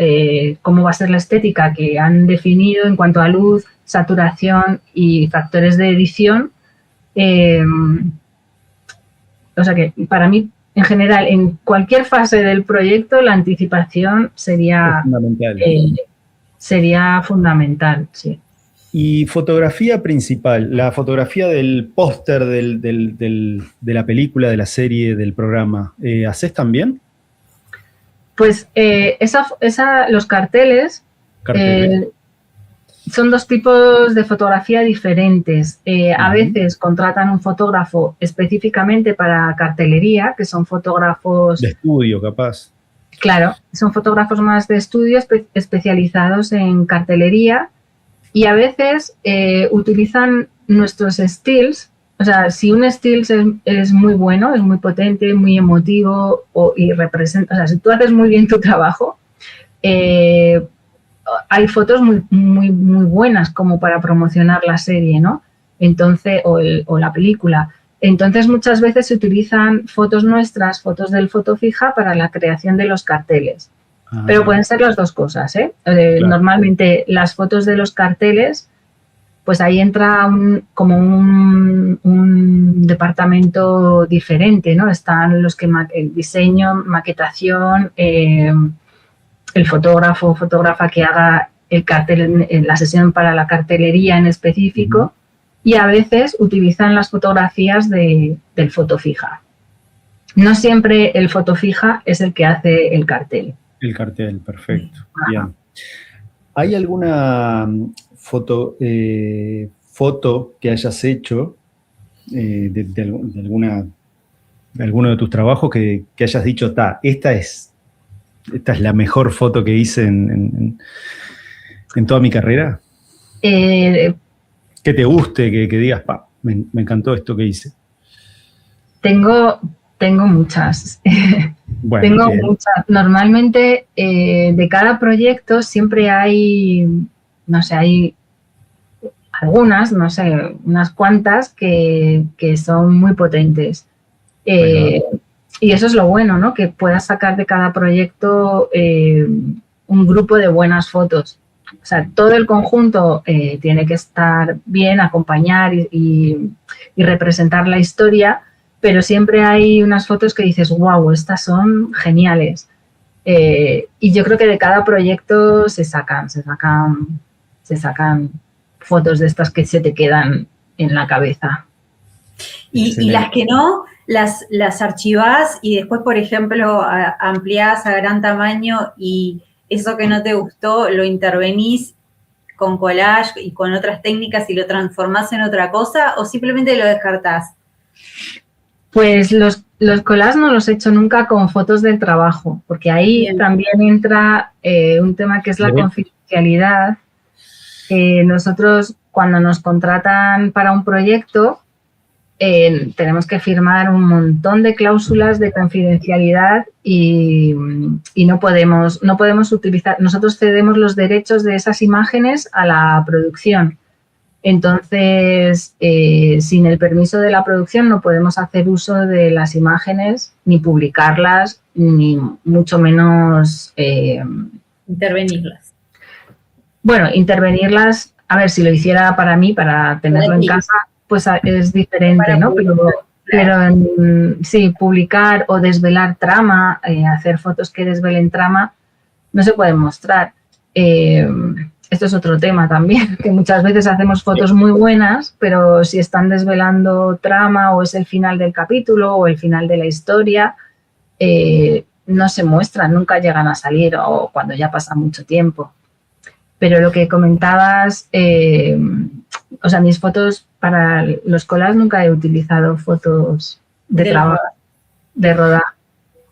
cómo va a ser la estética que han definido en cuanto a luz, saturación y factores de edición. O sea que para mí, en general, en cualquier fase del proyecto, la anticipación sería fundamental, sí. Y fotografía principal, la fotografía del póster de la película, de la serie, del programa, ¿haces también? Pues los carteles. Son dos tipos de fotografía diferentes. A veces contratan un fotógrafo específicamente para cartelería, que son fotógrafos... De estudio, capaz. Claro, son fotógrafos más de estudio especializados en cartelería y a veces utilizan nuestros stills. O sea, si un stills es muy bueno, es muy potente, muy emotivo y representa... O sea, si tú haces muy bien tu trabajo... hay fotos muy, muy, muy buenas como para promocionar la serie, ¿no? Entonces, o la película. Entonces, muchas veces se utilizan fotos nuestras, fotos del foto fija para la creación de los carteles. Pero pueden ser las dos cosas, ¿eh? Claro. Normalmente las fotos de los carteles, pues ahí entra como un departamento diferente, ¿no? Están los que el diseño, maquetación, el fotógrafo o fotógrafa que haga el cartel en la sesión para la cartelería en específico y a veces utilizan las fotografías del foto fija. No siempre el foto fija es el que hace el cartel. El cartel, perfecto. Bien. ¿Hay alguna foto que hayas hecho de alguno de tus trabajos que hayas dicho, esta es la mejor foto que hice en toda mi carrera? Que te guste, que digas, me encantó esto que hice. Tengo muchas. Bueno, tengo muchas. Normalmente, de cada proyecto siempre hay, no sé, hay algunas, no sé, unas cuantas que son muy potentes. Y eso es lo bueno, ¿no? Que puedas sacar de cada proyecto un grupo de buenas fotos. O sea, todo el conjunto tiene que estar bien, acompañar y representar la historia, pero siempre hay unas fotos que dices, wow, estas son geniales. Y yo creo que de cada proyecto se sacan fotos de estas que se te quedan en la cabeza. Y las que no, las archivás y después, por ejemplo, ampliás a gran tamaño y eso que no te gustó lo intervenís con collage y con otras técnicas y lo transformás en otra cosa, o simplemente lo descartás. Pues los collages no los he hecho nunca con fotos del trabajo, porque ahí Bien. también entra un tema que es la confidencialidad. Nosotros, cuando nos contratan para un proyecto, tenemos que firmar un montón de cláusulas de confidencialidad y no podemos utilizar. Nosotros cedemos los derechos de esas imágenes a la producción. Entonces, sin el permiso de la producción no podemos hacer uso de las imágenes, ni publicarlas, ni mucho menos... intervenirlas. Bueno, intervenirlas, a ver, si lo hiciera para mí, para tenerlo en casa, pues es diferente, ¿no? Pero sí, publicar o desvelar trama, hacer fotos que desvelen trama, no se pueden mostrar. Esto es otro tema también, que muchas veces hacemos fotos muy buenas, pero si están desvelando trama o es el final del capítulo o el final de la historia, no se muestran, nunca llegan a salir o cuando ya pasa mucho tiempo. Pero lo que comentabas, o sea, mis fotos para los collages nunca he utilizado fotos de trabajo, de rodaje,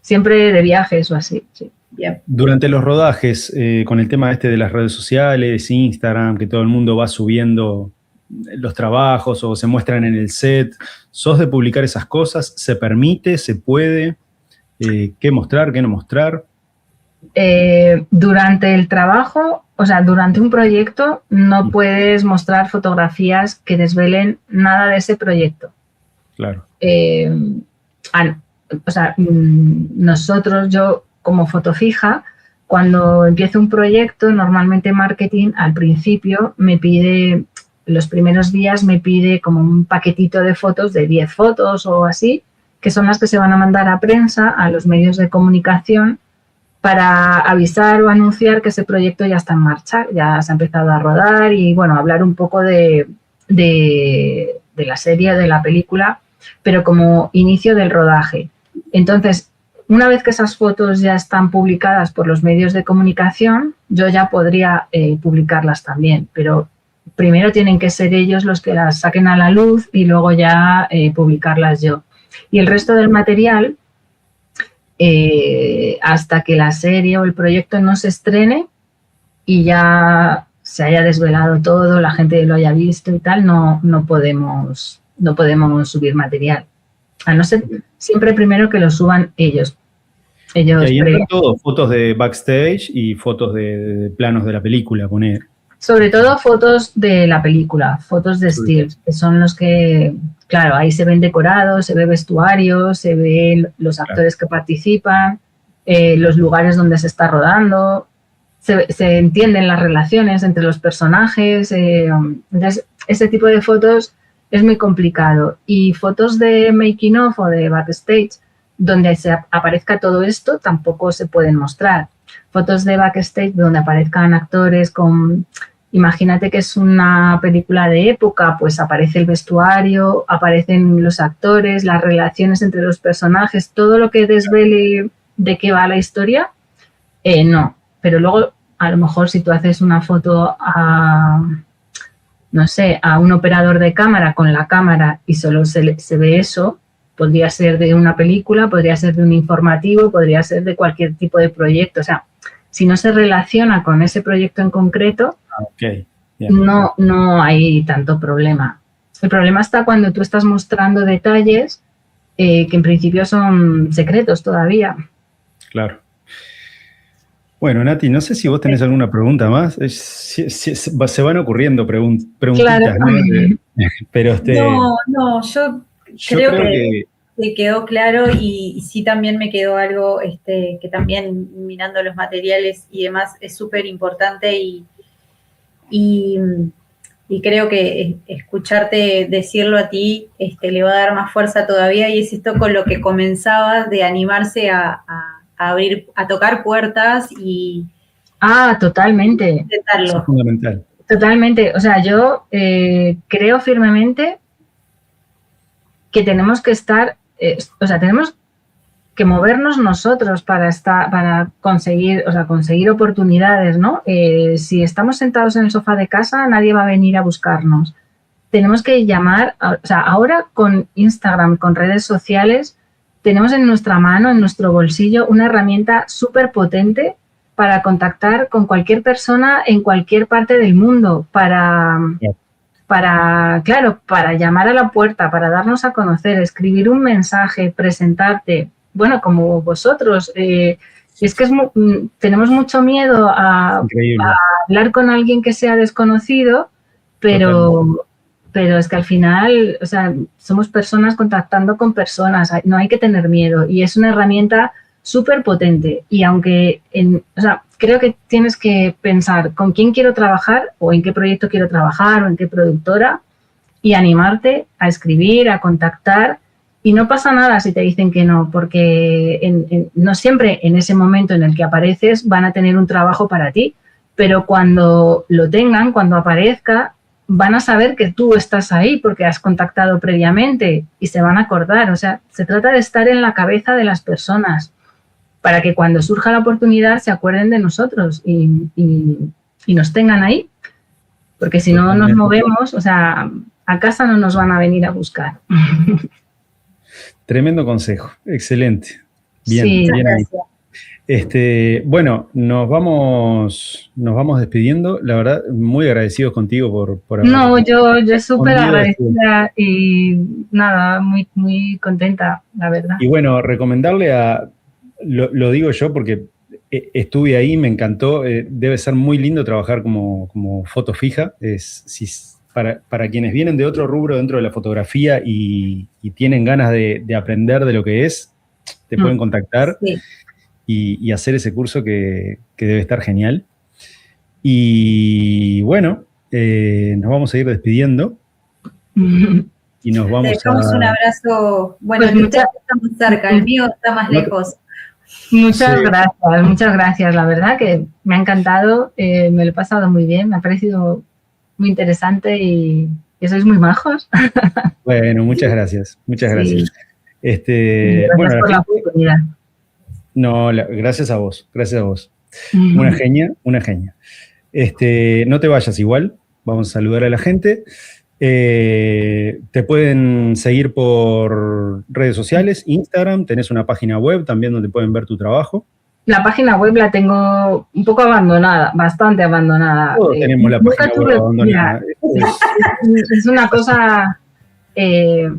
siempre de viajes o así, sí. Bien. Durante los rodajes, con el tema de las redes sociales, Instagram, que todo el mundo va subiendo los trabajos o se muestran en el set, ¿sos de publicar esas cosas? ¿Se permite? ¿Se puede? ¿Qué mostrar? ¿Qué no mostrar? Durante el trabajo, o sea, durante un proyecto, no puedes mostrar fotografías que desvelen nada de ese proyecto. Claro. O sea, nosotros, yo como foto fija, cuando empiezo un proyecto, normalmente marketing al principio me pide, los primeros días me pide como un paquetito de fotos, de 10 fotos o así, que son las que se van a mandar a prensa, a los medios de comunicación, para avisar o anunciar que ese proyecto ya está en marcha, ya se ha empezado a rodar y, bueno, hablar un poco de la serie, de la película, pero como inicio del rodaje. Entonces, una vez que esas fotos ya están publicadas por los medios de comunicación, yo ya podría publicarlas también, pero primero tienen que ser ellos los que las saquen a la luz y luego ya publicarlas yo. Y el resto del material, hasta que la serie o el proyecto no se estrene y ya se haya desvelado todo, la gente lo haya visto y tal, no podemos subir material. A no ser siempre primero que lo suban ellos. Y ahí entran todo, fotos de backstage y fotos de planos de la película, poner. Sobre todo fotos de la película, fotos de stills, que son los que, claro, ahí se ven decorados, se ve vestuario, se ven los actores que participan, los lugares donde se está rodando, se entienden las relaciones entre los personajes. Entonces, ese tipo de fotos es muy complicado. Y fotos de making of o de backstage, donde aparezca todo esto, tampoco se pueden mostrar. Fotos de backstage donde aparezcan actores con... Imagínate que es una película de época, pues aparece el vestuario, aparecen los actores, las relaciones entre los personajes, todo lo que desvele de qué va la historia, no. Pero luego, a lo mejor, si tú haces una foto no sé, a un operador de cámara con la cámara y solo se ve eso, podría ser de una película, podría ser de un informativo, podría ser de cualquier tipo de proyecto. O sea, si no se relaciona con ese proyecto en concreto, no hay tanto problema. El problema está cuando tú estás mostrando detalles que en principio son secretos todavía. Claro. Bueno, Nati, no sé si vos tenés alguna pregunta más. Se van ocurriendo preguntitas, claro. ¿no? Pero No, yo creo que quedó claro y sí también me quedó algo que también mirando los materiales y demás es súper importante y creo que escucharte decirlo a ti le va a dar más fuerza todavía y es esto con lo que comenzabas de animarse a abrir, a tocar puertas y... Totalmente. Intentarlo. Eso es fundamental. Totalmente. O sea, yo creo firmemente que tenemos que estar, tenemos que movernos nosotros para conseguir oportunidades, ¿no? Si estamos sentados en el sofá de casa, nadie va a venir a buscarnos. tenemos que llamar, o sea, ahora con Instagram, con redes sociales, tenemos en nuestra mano, en nuestro bolsillo, una herramienta súper potente para contactar con cualquier persona en cualquier parte del mundo, para llamar a la puerta, para darnos a conocer, escribir un mensaje, presentarte, bueno, como vosotros. Es que tenemos mucho miedo a hablar con alguien que sea desconocido, pero es que al final, o sea, somos personas contactando con personas, no hay que tener miedo y es una herramienta súper potente. Y aunque, creo que tienes que pensar con quién quiero trabajar o en qué proyecto quiero trabajar o en qué productora y animarte a escribir, a contactar. Y no pasa nada si te dicen que no, porque no siempre en ese momento en el que apareces van a tener un trabajo para ti, pero cuando lo tengan, cuando aparezca, van a saber que tú estás ahí porque has contactado previamente y se van a acordar. O sea, se trata de estar en la cabeza de las personas para que cuando surja la oportunidad se acuerden de nosotros y nos tengan ahí, porque si no nos movemos, o sea, a casa no nos van a venir a buscar. Tremendo consejo, excelente. Bien, sí, bien ahí. Bueno, nos vamos despidiendo. La verdad, muy agradecidos contigo por haber. No, yo súper agradecida y nada, muy, muy contenta, la verdad. Y bueno, recomendarle lo digo yo porque estuve ahí, me encantó. Debe ser muy lindo trabajar como foto fija. Para quienes vienen de otro rubro dentro de la fotografía y tienen ganas de aprender de lo que es, te pueden contactar. Sí. Y hacer ese curso que debe estar genial. Y bueno, nos vamos a ir despidiendo. Y nos vamos Te dejamos un abrazo. Bueno, pues ustedes están cerca, el mío está más lejos. Muchas gracias. La verdad que me ha encantado, me lo he pasado muy bien, me ha parecido muy interesante y sois muy majos. Bueno, muchas gracias. Muchas gracias. Gracias por la oportunidad. No, gracias a vos. Una genia. No te vayas igual, vamos a saludar a la gente. Te pueden seguir por redes sociales, Instagram, tenés una página web también donde pueden ver tu trabajo. La página web la tengo un poco abandonada, bastante abandonada. Todos tenemos la página web abandonada. Es una cosa,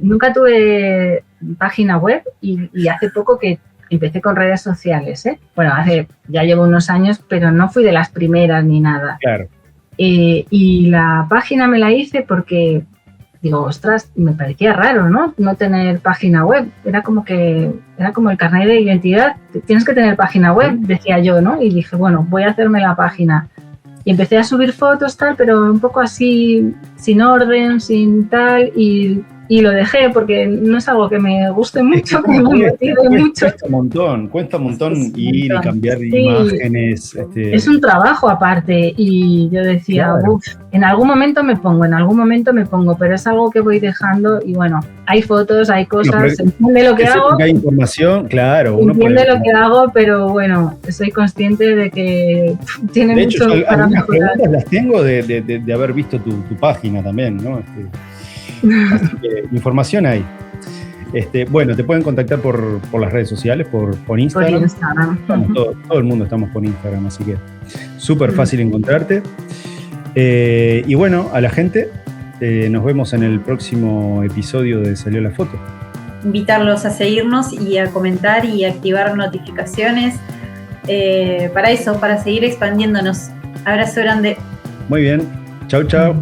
nunca tuve página web y hace poco que empecé con redes sociales, ¿eh? Bueno, ya llevo unos años, pero no fui de las primeras ni nada. Claro. Y la página me la hice porque, digo, ostras, me parecía raro, ¿no? No tener página web. Era como el carnet de identidad. Tienes que tener página web, decía yo, ¿no? Y dije, bueno, voy a hacerme la página. Y empecé a subir fotos, tal, pero un poco así, sin orden, sin tal, y lo dejé porque no es algo que me guste mucho, que me motive mucho. Cuesta un montón ir y cambiar imágenes. Es un trabajo aparte y yo decía, claro, en algún momento me pongo, pero es algo que voy dejando y bueno, hay fotos, hay cosas, se entiende lo que hago. Hay información, claro. Entiende lo que hago, pero bueno, soy consciente de que tiene mucho para mejorar. Preguntas las tengo de haber visto tu página también, ¿no? Así que información hay. Bueno, te pueden contactar por las redes sociales, por Instagram. Por Instagram. Todo el mundo estamos por Instagram, así que súper fácil encontrarte. Y bueno, a la gente, nos vemos en el próximo episodio de Salió la Foto. Invitarlos a seguirnos y a comentar y activar notificaciones. Para eso, para seguir expandiéndonos. Abrazo grande. Muy bien. Chau, chau.